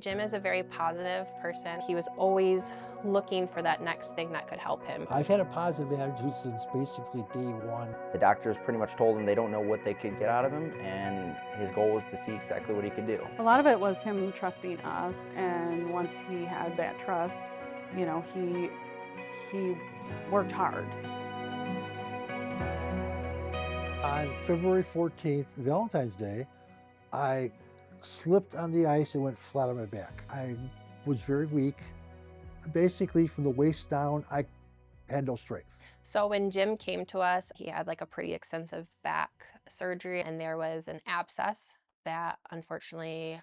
Jim is a very positive person. He was always looking for that next thing that could help him. I've had a positive attitude since basically day one. The doctors pretty much told him they don't know what they could get out of him, and his goal was to see exactly what he could do. A lot of it was him trusting us, and once he had that trust, he worked hard. On February 14th, Valentine's Day, I slipped on the ice and went flat on my back. I was very weak. Basically, from the waist down, I had no strength. So when Jim came to us, he had like a pretty extensive back surgery, and there was an abscess that unfortunately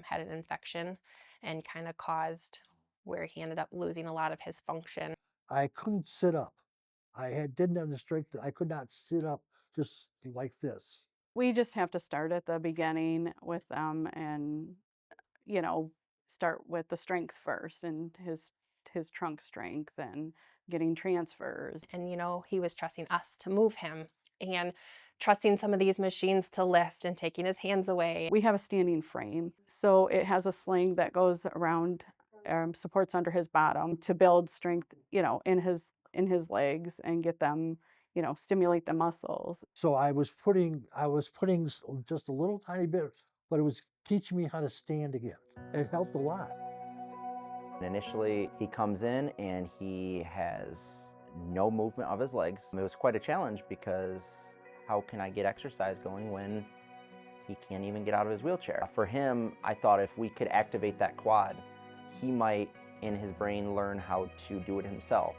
had an infection and kind of caused where he ended up losing a lot of his function. I couldn't sit up. Didn't have the strength. I could not sit up just like this. We just have to start at the beginning with them and, you know, start with the strength first and his trunk strength and getting transfers. And, he was trusting us to move him and trusting some of these machines to lift and taking his hands away. We have a standing frame, so it has a sling that goes around, supports under his bottom to build strength, in his legs and get them, stimulate the muscles. So I was putting just a little tiny bit, but it was teaching me how to stand again. It helped a lot. And initially, he comes in and he has no movement of his legs. It was quite a challenge because how can I get exercise going when he can't even get out of his wheelchair? For him, I thought if we could activate that quad, he might, in his brain, learn how to do it himself.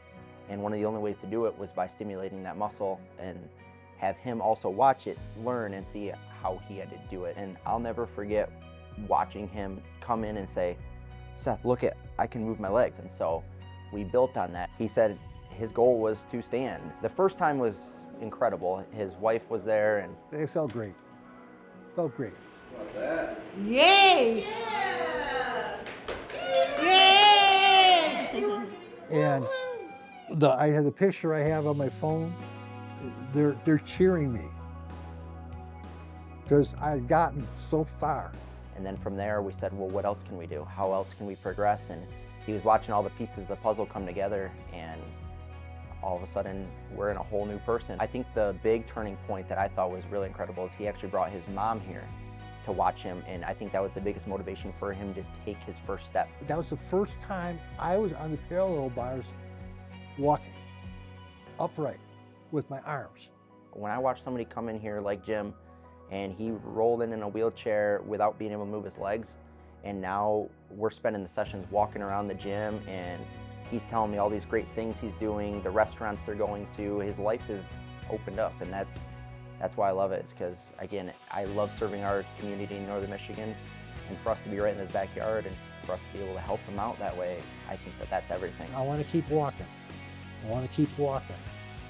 And one of the only ways to do it was by stimulating that muscle and have him also watch it, learn, and see how he had to do it. And I'll never forget watching him come in and say, "Seth, look at, I can move my legs." And so we built on that. He said his goal was to stand. The first time was incredible. His wife was there and It felt great. Felt great. Yay! And I have the picture I have on my phone. They're cheering me because I've gotten so far. And then from there, we said, well, what else can we do? How else can we progress? And he was watching all the pieces of the puzzle come together, and all of a sudden, we're in a whole new person. I think the big turning point that I thought was really incredible is he actually brought his mom here to watch him, and I think that was the biggest motivation for him to take his first step. That was the first time I was on the parallel bars walking upright with my arms. When I watch somebody come in here like Jim, and he rolled in a wheelchair without being able to move his legs, and now we're spending the sessions walking around the gym, and he's telling me all these great things he's doing, the restaurants they're going to, his life is opened up, and that's why I love it, is because, again, I love serving our community in Northern Michigan, and for us to be right in his backyard and for us to be able to help him out that way, I think that that's everything. I want to keep walking. I want to keep walking.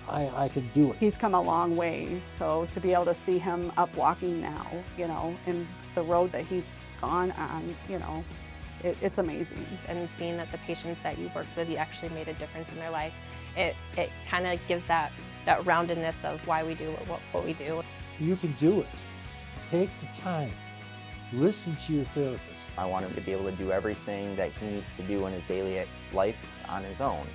I can do it. He's come a long way, so to be able to see him up walking now, in the road that he's gone on, it's amazing. And seeing that the patients that you worked with, you actually made a difference in their life, it kind of gives that roundedness of why we do what we do. You can do it. Take the time. Listen to your therapist. I want him to be able to do everything that he needs to do in his daily life on his own.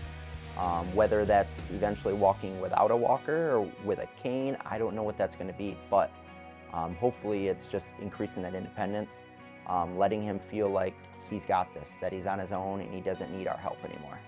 Whether that's eventually walking without a walker or with a cane, I don't know what that's going to be, but hopefully it's just increasing that independence, letting him feel like he's got this, that he's on his own and he doesn't need our help anymore.